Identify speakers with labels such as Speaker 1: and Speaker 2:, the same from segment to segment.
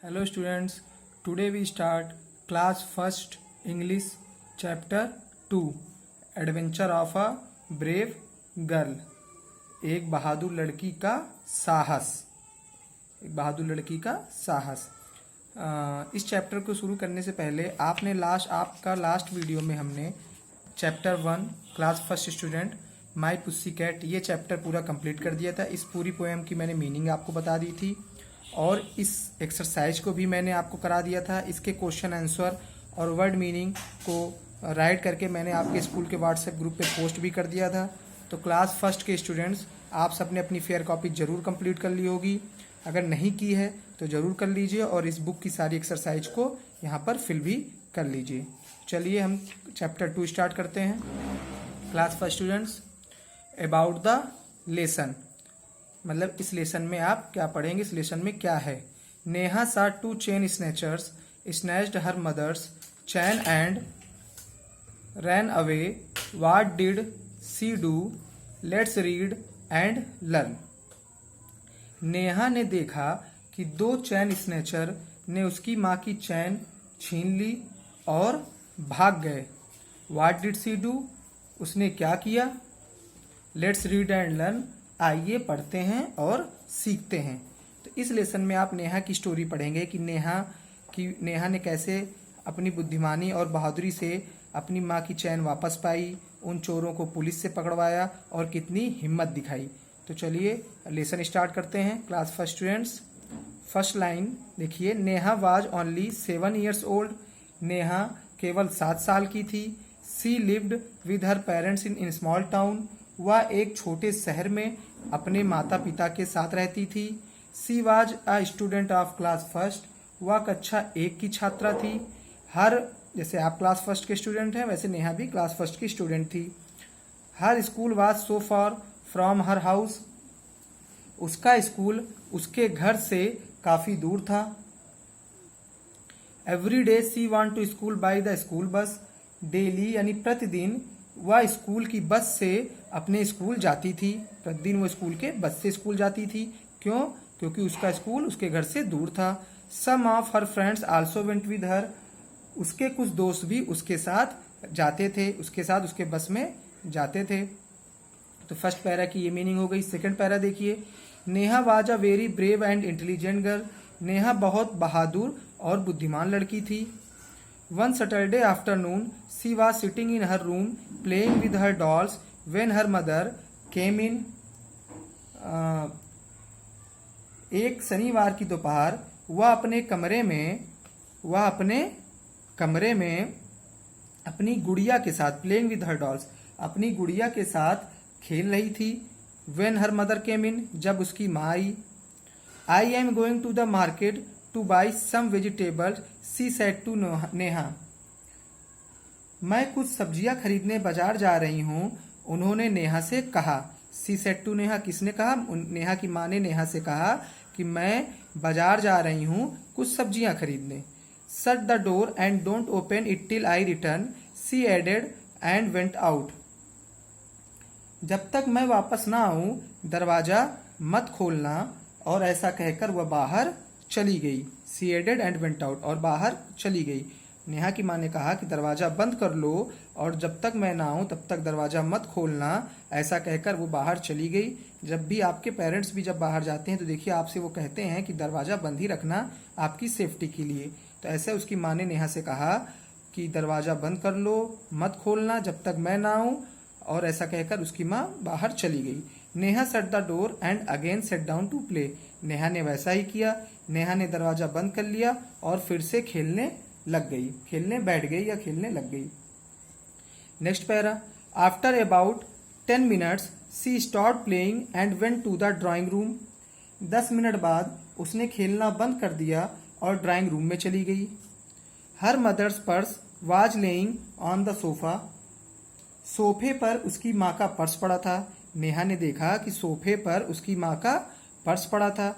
Speaker 1: Hello students, today we start class first English chapter 2 Adventure of a Brave Girl। एक बहादुर लड़की का साहस। एक बहादुर लड़की का साहस। इस चैप्टर को शुरू करने से पहले आपका लास्ट वीडियो में हमने chapter 1 class first student my pussy cat ये चैप्टर पूरा कंप्लीट कर दिया था। इस पूरी पोएम की मैंने मीनिंग आपको बता दी थी और इस एक्सरसाइज को भी मैंने आपको करा दिया था। इसके क्वेश्चन आंसर और वर्ड मीनिंग को राइट करके मैंने आपके स्कूल के व्हाट्सएप ग्रुप पे पोस्ट भी कर दिया था। तो क्लास फर्स्ट के स्टूडेंट्स आप सबने अपनी फेयर कॉपी ज़रूर कंप्लीट कर ली होगी। अगर नहीं की है तो ज़रूर कर लीजिए और इस बुक की सारी एक्सरसाइज को यहाँ पर फिल भी कर लीजिए। चलिए हम चैप्टर 2 स्टार्ट करते हैं। Class first students, about the lesson, मतलब इस लेसन में आप क्या पढ़ेंगे, इस लेसन में क्या है। Neha saw two chain snatchers snatched her mother's chain and ran away, what did she do, let's read and learn. Neha ने देखा कि 2 चैन स्नैचर ने उसकी माँ की चैन छीन ली और भाग गए। व्हाट डिड सी डू, उसने क्या किया। लेट्स रीड एंड लर्न, आइए पढ़ते हैं और सीखते हैं। तो इस लेसन में आप नेहा की स्टोरी पढ़ेंगे कि नेहा ने कैसे अपनी बुद्धिमानी और बहादुरी से अपनी माँ की चैन वापस पाई, उन चोरों को पुलिस से पकड़वाया और कितनी हिम्मत दिखाई। तो चलिए लेसन स्टार्ट करते हैं। Class first students, first line देखिए। Neha was only 7 years old, Neha केवल 7 साल की थी। She lived with her parents in small town, वह एक छोटे शहर में अपने माता पिता के साथ रहती थी। She was a student of class first, वह कक्षा 1 की छात्रा थी। जैसे आप क्लास फर्स्ट के स्टूडेंट हैं वैसे नेहा भी क्लास फर्स्ट की स्टूडेंट थी। Her school was so far from her house, उसका स्कूल उसके घर से काफी दूर था। Every day she went to school by the school bus, daily यानी प्रतिदिन वह स्कूल की बस से अपने स्कूल जाती थी। प्रतिदिन वो स्कूल के बस से स्कूल जाती थी। क्यों? क्योंकि उसका स्कूल उसके घर से दूर था। Some of her friends also went with her, उसके कुछ दोस्त भी उसके साथ जाते थे, उसके साथ उसके बस में जाते थे। तो फर्स्ट पैरा की ये मीनिंग हो गई। सेकंड पैरा देखिए। Neha was a very brave and intelligent girl, Neha बहुत बहादुर और बुद्धिमान लड़की थी। One Saturday afternoon, she was sitting in her room playing with her dolls when her mother came in. एक शनिवार की दोपहर वह अपने कमरे में अपनी गुड़िया के साथ playing with her dolls, अपनी गुड़िया के साथ खेल रही थी। When her mother came in, जब उसकी माँ आई। I am going to the market to buy some vegetables, she said to Neha, मैं कुछ सब्जियां खरीदने बाजार जा रही हूँ, उन्होंने नेहा से कहा। she said to नेहा, किसने कहा? नेहा की माँ ने नेहा से कहा कि मैं बाजार जा रही हूँ कुछ सब्जियां खरीदने। shut the door and don't open it till I return, she added and went out, जब तक मैं वापस ना आऊं दरवाजा मत खोलना, और ऐसा कहकर वह बाहर चली गई। सी एडेड एंड वेंट आउट, और बाहर चली गई। नेहा की माँ ने कहा कि दरवाजा बंद कर लो और जब तक मैं ना आऊं तब तक दरवाजा मत खोलना, ऐसा कहकर वो बाहर चली गई। जब भी आपके पेरेंट्स भी जब बाहर जाते हैं तो देखिए आपसे वो कहते हैं कि दरवाजा बंद ही रखना आपकी सेफ्टी के लिए। तो ऐसे उसकी माँ ने नेहा से कहा कि दरवाजा बंद कर लो, मत खोलना जब तक मैं ना आऊं, और ऐसा कहकर उसकी माँ बाहर चली गई। Neha shut the door and again sat down to play, Neha ने वैसा ही किया। नेहा ने दरवाजा बंद कर लिया और फिर से खेलने लग गई, खेलने बैठ गई या खेलने लग गई। Next para. After about 10 minutes she stopped playing and went to the drawing room, 10 मिनट बाद उसने खेलना बंद कर दिया और ड्राइंग रूम में चली गई। Her mother's purse was laying on the sofa, सोफे पर उसकी माँ का पर्स पड़ा था। नेहा ने देखा कि सोफे पर उसकी माँ का पर्स पड़ा था।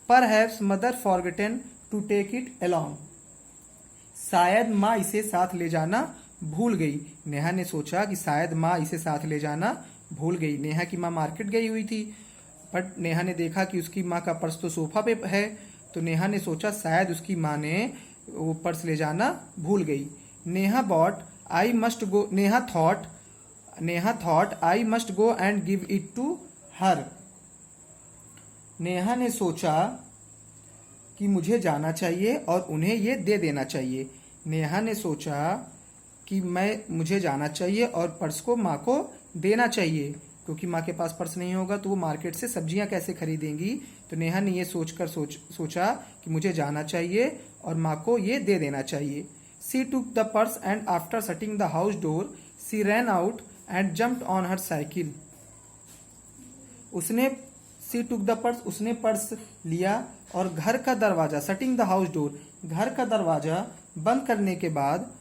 Speaker 1: Perhaps mother forgotten to take it along, शायद माँ इसे साथ ले जाना भूल गई। नेहा ने सोचा कि शायद माँ इसे साथ ले जाना भूल गई। नेहा की माँ मार्केट गई हुई थी, बट नेहा ने देखा कि उसकी माँ का पर्स तो सोफा पे है तो नेहा ने सोचा शायद उसकी माँ ने वो पर्स ले जाना भूल गई। Neha thought I must go and give it to her. Neha ने सोचा कि मुझे जाना चाहिए और उन्हें ये दे देना चाहिए। नेहा ने सोचा कि मुझे जाना चाहिए और पर्स को माँ को देना चाहिए, क्योंकि माँ के पास पर्स नहीं होगा तो वो मार्केट से सब्जियां कैसे खरीदेंगी। तो नेहा ने ये सोचा कि मुझे जाना चाहिए और माँ को ये दे देना चाहिए। She took the purse and after shutting the house door she ran out and jumped on her cycle. उसने पर्स लिया और घर का दरवाजा, शटिंग द हाउस डोर, घर का दरवाजा बंद करने के बाद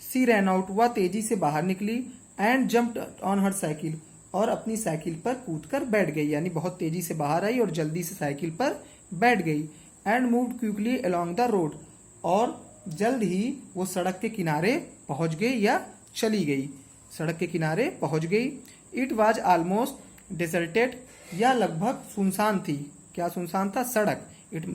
Speaker 1: सी रैन आउट, वह तेजी से बाहर निकली, and jumped on her cycle, और अपनी साइकिल पर कूदकर बैठ गई, यानी बहुत तेजी से बाहर आई और जल्दी से साइकिल पर बैठ गई। And moved quickly along the road, और जल्द ही वो सड़क के किनारे पहुंच गई या चली गई, सड़क के किनारे पहुंच गई। इट वॉज ऑलमोस्ट डिजर्टेड, या लगभग सुनसान थी। क्या सुनसान था? सड़क।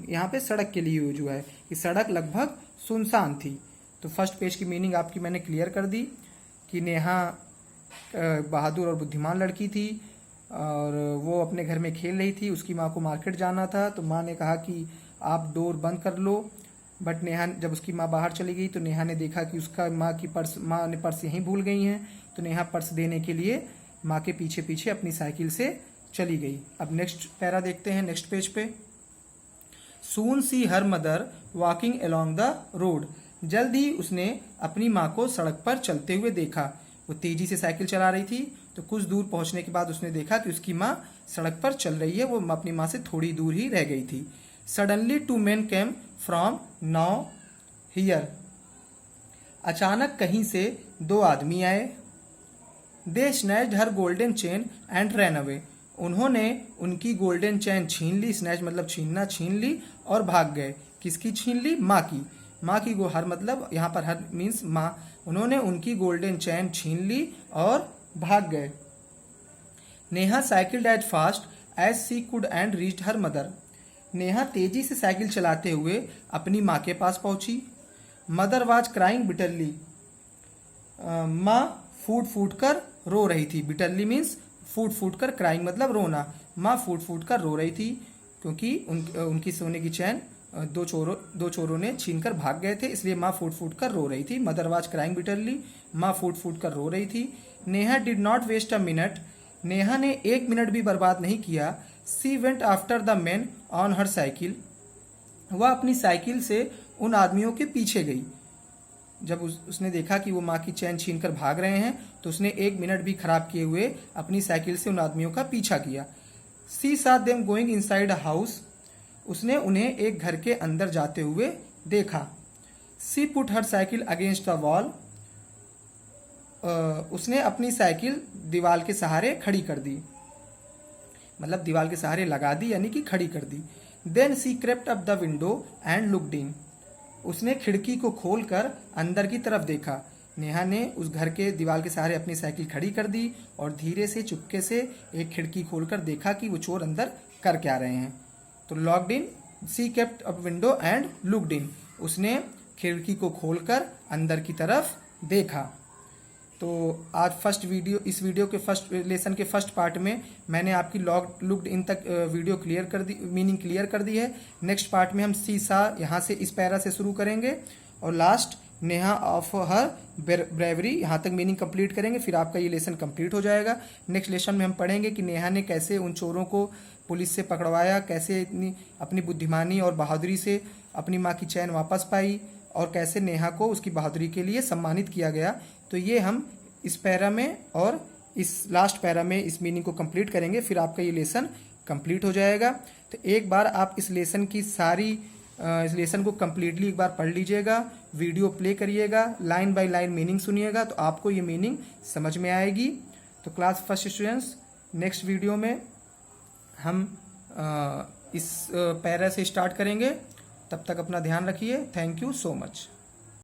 Speaker 1: यहाँ पे सड़क के लिए यूज हुआ है कि सड़क लगभग सुनसान थी। तो फर्स्ट पेज की मीनिंग आपकी मैंने क्लियर कर दी कि नेहा बहादुर और बुद्धिमान लड़की थी और वो अपने घर में खेल रही थी। उसकी माँ को मार्केट जाना था तो माँ ने कहा कि आप डोर बंद कर लो, बट नेहा, जब उसकी माँ बाहर चली गई तो नेहा ने देखा कि उसका माँ ने पर्स यहीं भूल गई हैं। तो नेहा पर्स देने के लिए माँ के पीछे पीछे अपनी साइकिल से चली गई। अब नेक्स्ट पैरा देखते हैं नेक्स्ट पेज पे। Soon saw her mother walking along the road, जल्द ही उसने अपनी माँ को सड़क पर चलते हुए देखा। वो तेजी से साइकिल चला रही थी तो कुछ दूर पहुंचने के बाद उसने देखा कि उसकी माँ सड़क पर चल रही है। वो अपनी माँ से थोड़ी दूर ही रह गई थी। Suddenly two men came from nowhere, अचानक कहीं से दो आदमी आए। They snatched her golden chain and ran away, उन्होंने उनकी गोल्डन चैन छीन ली। स्नैच मतलब छीनना, छीन ली और भाग गए। किसकी छीन ली? माँ की। माँ की हर मतलब यहाँ पर हर मीन्स माँ। उन्होंने उनकी गोल्डन चैन छीन ली और भाग गए। Neha cycled as fast as she could and reached her mother, Neha तेजी से साइकिल चलाते हुए अपनी माँ के पास पहुंची। मदर वाज क्राइंग बिटरली, माँ फूट फूट कर रो रही थी। बिटरली मीन्स फूट फूट कर, क्राइंग मतलब रोना। माँ फूट फूट कर रो रही थी क्योंकि उनकी सोने की चैन दो चोरों ने छीनकर भाग गए थे, इसलिए माँ फूट फूट कर रो रही थी। मदर वाज क्राइंग बिटरली, माँ फूट फूट कर रो रही थी। Neha did not waste a minute, Neha ने एक मिनट भी बर्बाद नहीं किया। She went after the man on her cycle, वह अपनी साइकिल से उन आदमियों के पीछे गई। जब उसने देखा कि वो माँ की चैन छीनकर भाग रहे हैं तो उसने एक मिनट भी खराब किए हुए अपनी साइकिल से उन आदमियों का पीछा किया। She saw them going inside a house, उसने उन्हें एक घर के अंदर जाते हुए देखा। She put her cycle against the wall, उसने अपनी साइकिल दीवार के सहारे खड़ी कर दी, मतलब दीवार के सहारे लगा दी यानी कि खड़ी कर दी। Then she crept up the window and looked in, उसने खिड़की को खोलकर अंदर की तरफ देखा। नेहा ने उस घर के दीवार के सहारे अपनी साइकिल खड़ी कर दी और धीरे से चुपके से एक खिड़की खोलकर देखा कि वो चोर अंदर कर क्या रहे हैं। तो locked in, she kept up window and looked in, उसने खिड़की को खोलकर अंदर की तरफ देखा। तो आज इस वीडियो के फर्स्ट लेसन के फर्स्ट पार्ट में मैंने आपकी लुक्ड इन तक वीडियो क्लियर कर दी, मीनिंग क्लियर कर दी है। नेक्स्ट पार्ट में हम सी सा यहाँ से इस पैरा से शुरू करेंगे और last Neha of her bravery यहाँ तक मीनिंग कंप्लीट करेंगे, फिर आपका ये लेसन कंप्लीट हो जाएगा। नेक्स्ट लेसन में हम पढ़ेंगे कि नेहा ने कैसे उन चोरों को पुलिस से पकड़वाया, कैसे इतनी अपनी बुद्धिमानी और बहादुरी से अपनी माँ की चैन वापस पाई और कैसे नेहा को उसकी बहादुरी के लिए सम्मानित किया गया। तो ये हम इस पैरा में और इस लास्ट पैरा में इस मीनिंग को कंप्लीट करेंगे, फिर आपका ये लेसन कंप्लीट हो जाएगा। तो एक बार आप इस लेसन को कंप्लीटली एक बार पढ़ लीजिएगा, वीडियो प्ले करिएगा, लाइन बाय लाइन मीनिंग सुनिएगा तो आपको ये मीनिंग समझ में आएगी। तो class first students, next video में हम इस पैरा से स्टार्ट करेंगे। तब तक अपना ध्यान रखिए। Thank you so much.